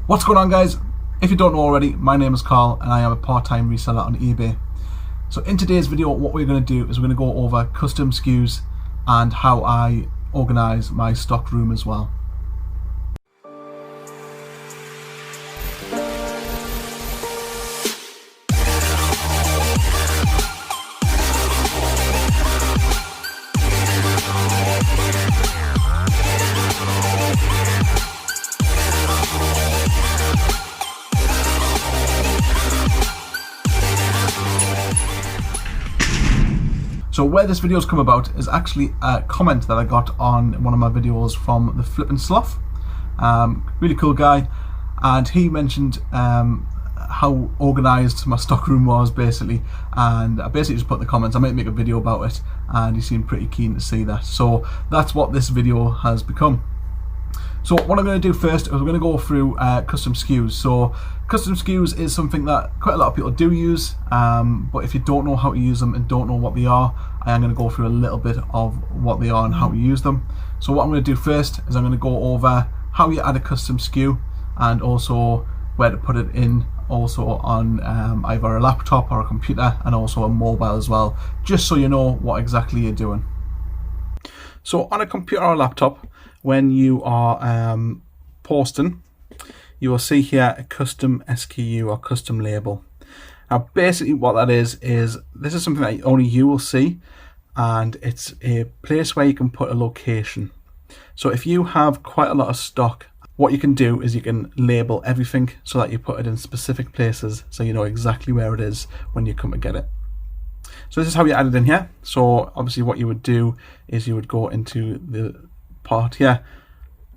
What's going on, guys? If you don't know already, my name is Carl and I am a part-time reseller on eBay. So in today's video, what we're going to do is we're going to go over custom SKUs and how I organize my stock room as well. So where this video's come about is actually a comment that I got on one of my videos from the Flippin' Sloth. Really cool guy, and he mentioned how organised my stock room was basically, and I basically just put in the comments I might make a video about it, and he seemed pretty keen to see that. So that's what this video has become. So what I'm going to do first is we're going to go through custom SKUs. So custom SKUs is something that quite a lot of people do use, but if you don't know how to use them and don't know what they are, I am going to go through a little bit of what they are and how to use them. So what I'm going to do first is I'm going to go over how you add a custom SKU and also where to put it in, also on either a laptop or a computer, and also a mobile as well, just so you know what exactly you're doing. So on a computer or a laptop, when you are posting, you will see here a custom SKU or custom label. Now basically what that is this is something that only you will see, and it's a place where you can put a location. So if you have quite a lot of stock, what you can do is you can label everything so that you put it in specific places so you know exactly where it is when you come to get it. So this is how you add it in here. So obviously what you would do is you would go into the part here,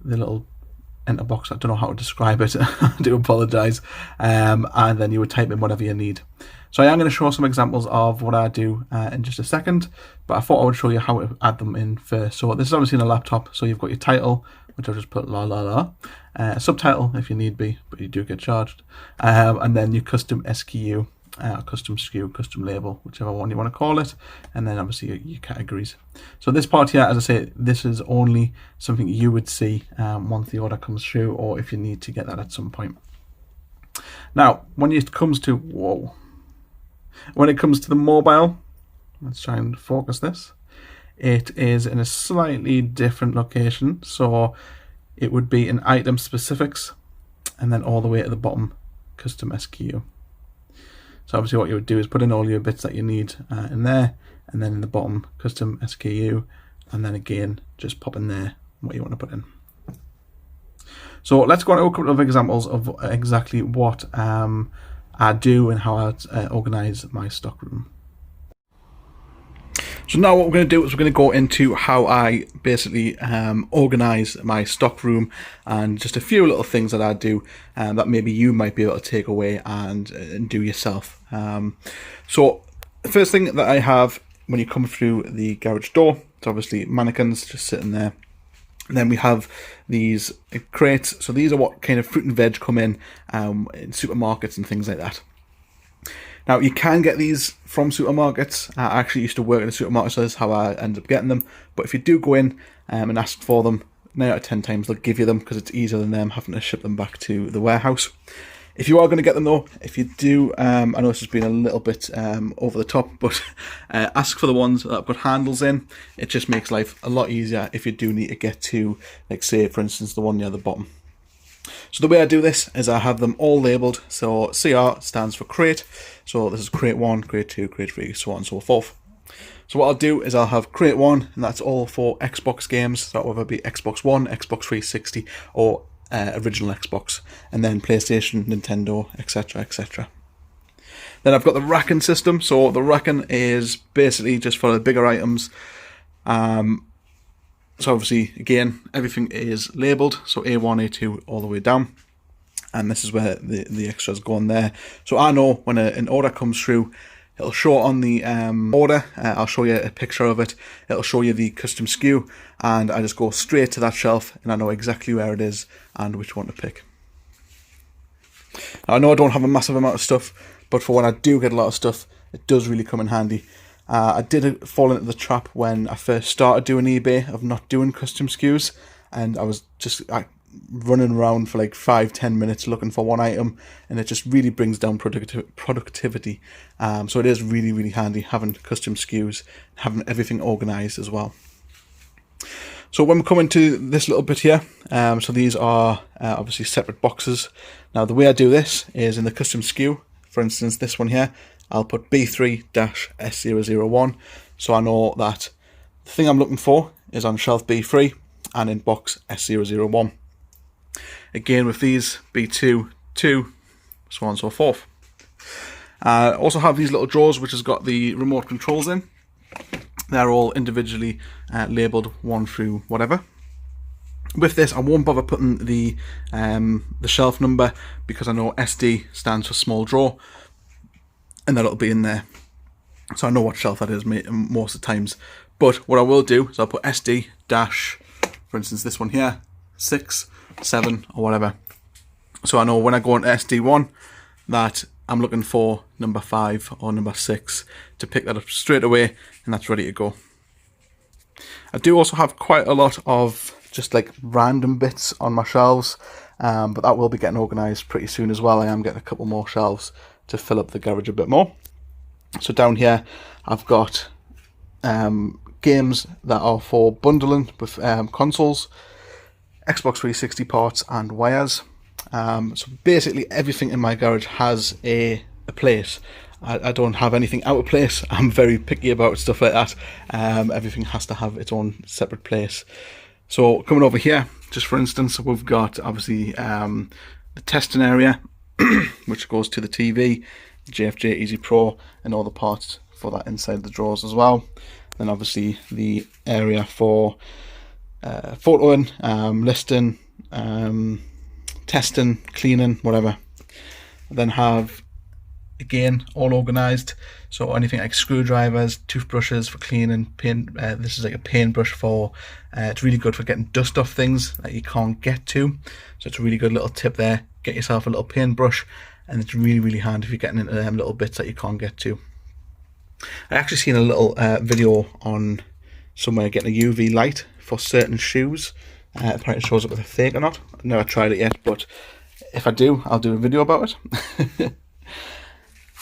the little enter box, I don't know how to describe it, I do apologise, and then you would type in whatever you need. So I am going to show some examples of what I do in just a second, but I thought I would show you how to add them in first. So this is obviously in a laptop, so you've got your title, which I'll just put la la la, subtitle if you need be, but you do get charged, and then your custom SKU, custom SKU, custom label, whichever one you want to call it, and then obviously your categories. So this part here, as I say, this is only something you would see once the order comes through, or if you need to get that at some point. Now when it comes to the mobile, let's try and focus this. It is in a slightly different location, so it would be in item specifics and then all the way at the bottom, custom SKU. So obviously what you would do is put in all your bits that you need in there, and then in the bottom, custom SKU, and then again just pop in there what you want to put in. So let's go on to a couple of examples of exactly what I do and how I organise my stock room. So now what we're going to do is we're going to go into how I basically organise my stock room, and just a few little things that I do that maybe you might be able to take away and do yourself. So the first thing that I have when you come through the garage door, it's obviously mannequins just sitting there. And then we have these crates. So these are what kind of fruit and veg come in supermarkets and things like that. Now you can get these from supermarkets. I actually used to work in a supermarket, so that's how I ended up getting them. But if you do go in and ask for them, 9 out of 10 times they'll give you them, because it's easier than them having to ship them back to the warehouse. If you are going to get them though, if you do, I know this has been a little bit over the top, but ask for the ones that have got handles in. It just makes life a lot easier if you do need to get to, like say for instance, the one near the bottom. So the way I do this is I have them all labelled. So CR stands for crate. So this is crate 1, crate 2, crate 3, so on and so forth. So what I'll do is I'll have crate 1, and that's all for Xbox games. So that will either be Xbox One, Xbox 360, or original Xbox, and then PlayStation, Nintendo, etc, etc. Then I've got the racking system. So the racking is basically just for the bigger items. So obviously, again, everything is labelled, so A1, A2, all the way down. And this is where the extras go on there. So I know when an order comes through, it'll show on the order. I'll show you a picture of it. It'll show you the custom SKU, and I just go straight to that shelf, and I know exactly where it is and which one to pick. Now, I know I don't have a massive amount of stuff, but for when I do get a lot of stuff, it does really come in handy. I did fall into the trap when I first started doing eBay of not doing custom SKUs, and I running around for like 5-10 minutes looking for one item, and it just really brings down productivity. So it is really, really handy having custom SKUs, having everything organized as well. So when we come into this little bit here, so these are obviously separate boxes. Now the way I do this is in the custom SKU, for instance this one here, I'll put B3-S001, so I know that the thing I'm looking for is on shelf B3 and in box S001. Again with these, B2, 2, so on and so forth. I also have these little drawers which has got the remote controls in. They're all individually labelled 1 through whatever. With this, I won't bother putting the shelf number because I know SD stands for small drawer, and that'll be in there. So I know what shelf that is most of the times. But what I will do is I'll put SD dash, for instance this one here, 6, 7 or whatever. So I know when I go into SD1 that I'm looking for number 5 or number 6 to pick that up straight away, and that's ready to go. I do also have quite a lot of just like random bits on my shelves, but that will be getting organised pretty soon as well. I am getting a couple more shelves to fill up the garage a bit more. So down here I've got games that are for bundling with consoles, Xbox 360 parts and wires. So basically everything in my garage has a place. I don't have anything out of place. I'm very picky about stuff like that. Everything has to have its own separate place. So coming over here, just for instance, we've got obviously the testing area which goes to the TV, the JFJ Easy Pro, and all the parts for that inside the drawers as well. Then obviously the area for photoing, listing, testing, cleaning, whatever. I then have, again, all organised, so anything like screwdrivers, toothbrushes for cleaning, paint. This is like a paintbrush for, it's really good for getting dust off things that you can't get to, so it's a really good little tip there. Get yourself a little paintbrush, and it's really, really handy if you're getting into them little bits that you can't get to. I actually seen a little video on somewhere getting a UV light for certain shoes. Apparently it shows up with a fake or not. I've never tried it yet, but if I do, I'll do a video about it.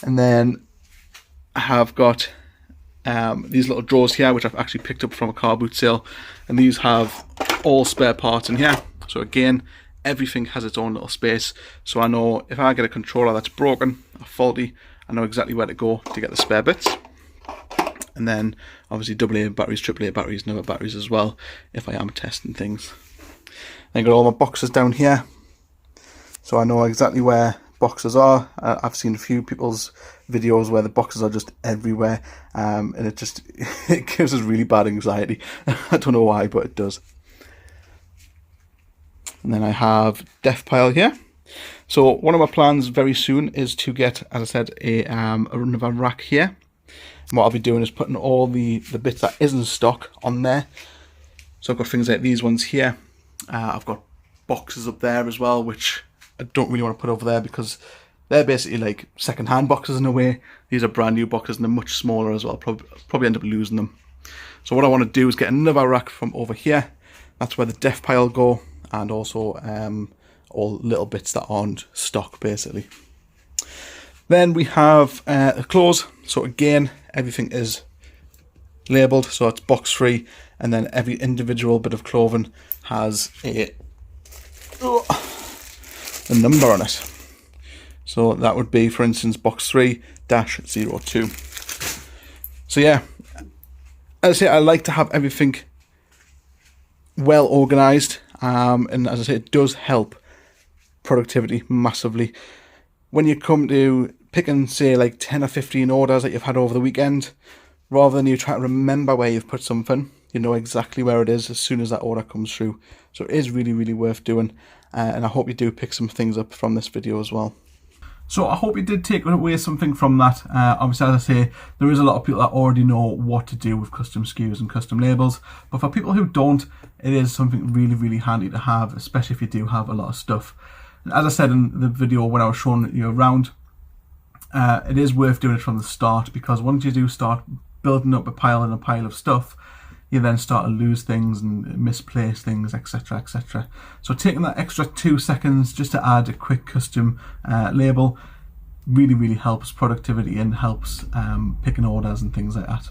And then I have got these little drawers here, which I've actually picked up from a car boot sale, and these have all spare parts in here. So again, everything has its own little space, so I know if I get a controller that's broken or faulty, I know exactly where to go to get the spare bits. And then obviously AA batteries, AAA batteries, and other batteries as well if I am testing things. Then got all my boxes down here, so I know exactly where boxes are. I've seen a few people's videos where the boxes are just everywhere, and it just it gives us really bad anxiety. I don't know why, but it does. And then I have def pile here. So one of my plans very soon is to get, as I said, another rack here. And what I'll be doing is putting all the bits that isn't stock on there. So I've got things like these ones here. I've got boxes up there as well, which I don't really want to put over there because they're basically like second-hand boxes in a way. These are brand new boxes and they're much smaller as well. Probably end up losing them. So what I want to do is get another rack from over here. That's where the def pile go, and also all little bits that aren't stock basically. Then we have clothes. So again, everything is labelled, so it's box free, and then every individual bit of clothing has a number on it. So that would be, for instance, box 3-02. So yeah, as I say, I like to have everything well organised, and as I say, it does help productivity massively. When you come to picking, say, like 10 or 15 orders that you've had over the weekend, rather than you try to remember where you've put something, you know exactly where it is as soon as that order comes through. So it is really, really worth doing, and I hope you do pick some things up from this video as well. So I hope you did take away something from that. Obviously, as I say, there is a lot of people that already know what to do with custom SKUs and custom labels, but for people who don't, it is something really, really handy to have, especially if you do have a lot of stuff. And as I said in the video when I was showing you around, it is worth doing it from the start, because once you do start building up a pile and a pile of stuff, you then start to lose things and misplace things, etc, etc. So taking that extra 2 seconds just to add a quick custom label really helps productivity and helps picking orders and things like that.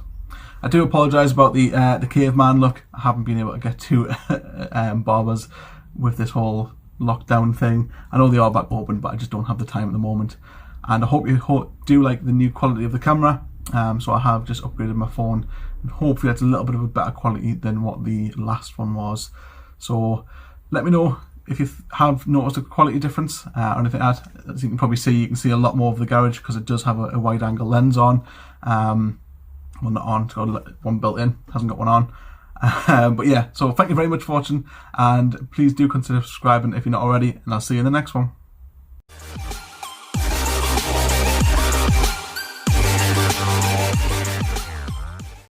I do apologise about the caveman look. I haven't been able to get to barbers with this whole lockdown thing. I know they are back open, but I just don't have the time at the moment. And I hope you do like the new quality of the camera. So I have just upgraded my phone, and hopefully it's a little bit of a better quality than what the last one was. So let me know if you have noticed a quality difference or anything like that. As you can probably see, you can see a lot more of the garage because it does have a wide angle lens on. Well, not on, it's got one built in, hasn't got one on. But yeah, so thank you very much for watching, and please do consider subscribing if you're not already, and I'll see you in the next one.